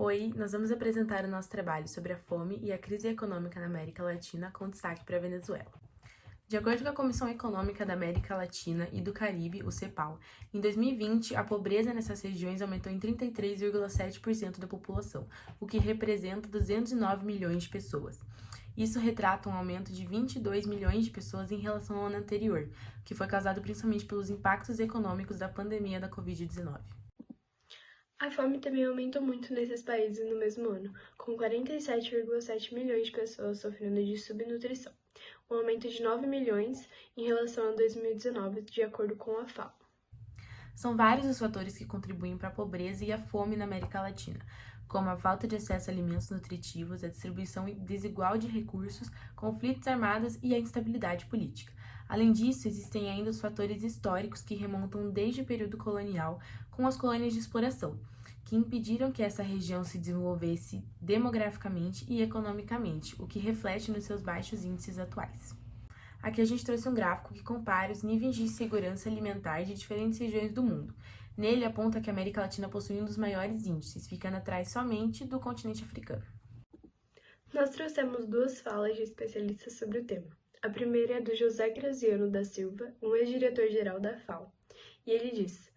Oi, nós vamos apresentar o nosso trabalho sobre a fome e a crise econômica na América Latina, com destaque para a Venezuela. De acordo com a Comissão Econômica da América Latina e do Caribe, o CEPAL, em 2020, a pobreza nessas regiões aumentou em 33,7% da população, o que representa 209 milhões de pessoas. Isso retrata um aumento de 22 milhões de pessoas em relação ao ano anterior, que foi causado principalmente pelos impactos econômicos da pandemia da Covid-19. A fome também aumentou muito nesses países no mesmo ano, com 47,7 milhões de pessoas sofrendo de subnutrição, um aumento de 9 milhões em relação a 2019, de acordo com a FAO. São vários os fatores que contribuem para a pobreza e a fome na América Latina, como a falta de acesso a alimentos nutritivos, a distribuição desigual de recursos, conflitos armados e a instabilidade política. Além disso, existem ainda os fatores históricos que remontam desde o período colonial, com as colônias de exploração, que impediram que essa região se desenvolvesse demograficamente e economicamente, o que reflete nos seus baixos índices atuais. Aqui a gente trouxe um gráfico que compara os níveis de segurança alimentar de diferentes regiões do mundo. Nele aponta que a América Latina possui um dos maiores índices, ficando atrás somente do continente africano. Nós trouxemos duas falas de especialistas sobre o tema. A primeira é do José Graziano da Silva, um ex-diretor-geral da FAO, e ele diz: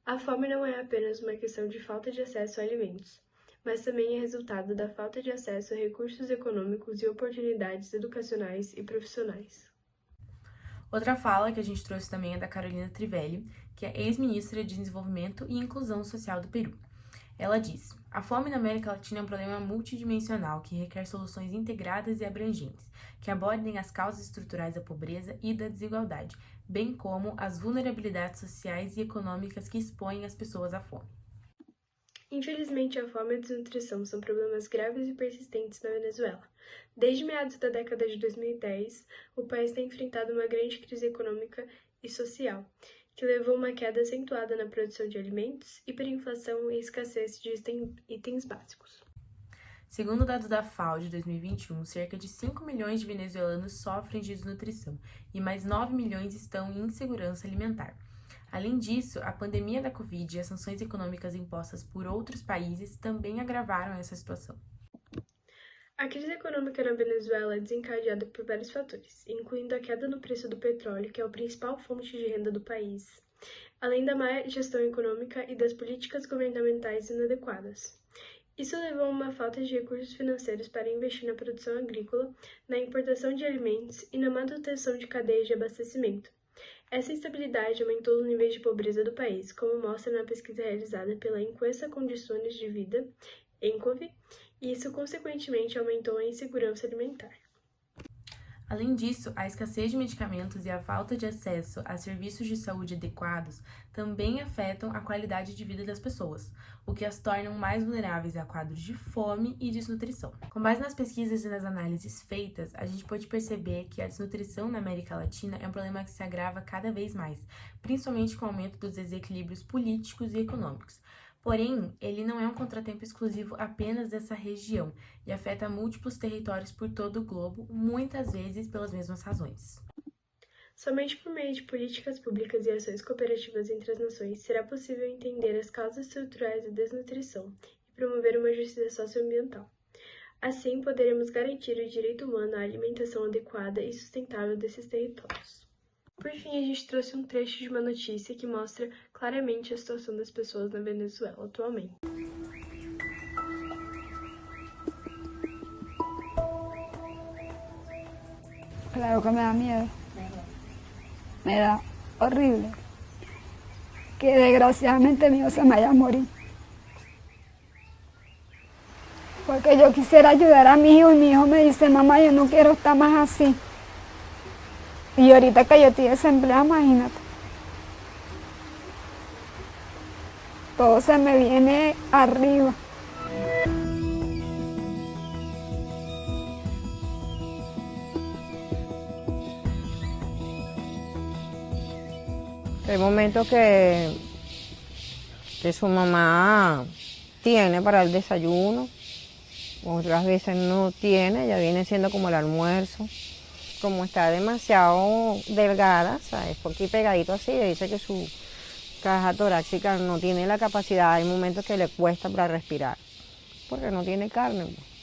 "A fome não é apenas uma questão de falta de acesso a alimentos, mas também é resultado da falta de acesso a recursos econômicos e oportunidades educacionais e profissionais." Outra fala que a gente trouxe também é da Carolina Trivelli, que é ex-ministra de Desenvolvimento e Inclusão Social do Peru. Ela diz: "A fome na América Latina é um problema multidimensional que requer soluções integradas e abrangentes, que abordem as causas estruturais da pobreza e da desigualdade, bem como as vulnerabilidades sociais e econômicas que expõem as pessoas à fome." Infelizmente, a fome e a desnutrição são problemas graves e persistentes na Venezuela. Desde meados da década de 2010, o país tem enfrentado uma grande crise econômica e social, que levou a uma queda acentuada na produção de alimentos, hiperinflação e escassez de itens básicos. Segundo dados da FAO de 2021, cerca de 5 milhões de venezuelanos sofrem de desnutrição e mais 9 milhões estão em insegurança alimentar. Além disso, a pandemia da Covid e as sanções econômicas impostas por outros países também agravaram essa situação. A crise econômica na Venezuela é desencadeada por vários fatores, incluindo a queda no preço do petróleo, que é a principal fonte de renda do país, além da má gestão econômica e das políticas governamentais inadequadas. Isso levou a uma falta de recursos financeiros para investir na produção agrícola, na importação de alimentos e na manutenção de cadeias de abastecimento. Essa instabilidade aumentou os níveis de pobreza do país, como mostra na pesquisa realizada pela Encuesta Condições de Vida, ENCOVE, e isso consequentemente aumentou a insegurança alimentar. Além disso, a escassez de medicamentos e a falta de acesso a serviços de saúde adequados também afetam a qualidade de vida das pessoas, o que as tornam mais vulneráveis a quadros de fome e desnutrição. Com base nas pesquisas e nas análises feitas, a gente pode perceber que a desnutrição na América Latina é um problema que se agrava cada vez mais, principalmente com o aumento dos desequilíbrios políticos e econômicos. Porém, ele não é um contratempo exclusivo apenas dessa região e afeta múltiplos territórios por todo o globo, muitas vezes pelas mesmas razões. Somente por meio de políticas públicas e ações cooperativas entre as nações será possível entender as causas estruturais da desnutrição e promover uma justiça socioambiental. Assim, poderemos garantir o direito humano à alimentação adequada e sustentável desses territórios. Por fim, a gente trouxe um trecho de uma notícia que mostra claramente a situação das pessoas na Venezuela atualmente. Claro que me da miedo. Me da horrible. Que desgraciadamente mi hijo se me vaya a morir. Porque yo quisiera ayudar a mi hijo y mi hijo me dice: "Mamá, yo no quiero estar más así". Y ahorita que yo estoy desempleada, imagínate. Todo se me viene arriba. Hay momentos que su mamá tiene para el desayuno, otras veces no tiene, ya viene siendo como el almuerzo. Como está demasiado delgada, ¿sabes? Porque pegadito así, dice que su caja torácica no tiene la capacidad, hay momentos que le cuesta para respirar. porque no tiene carne, pues.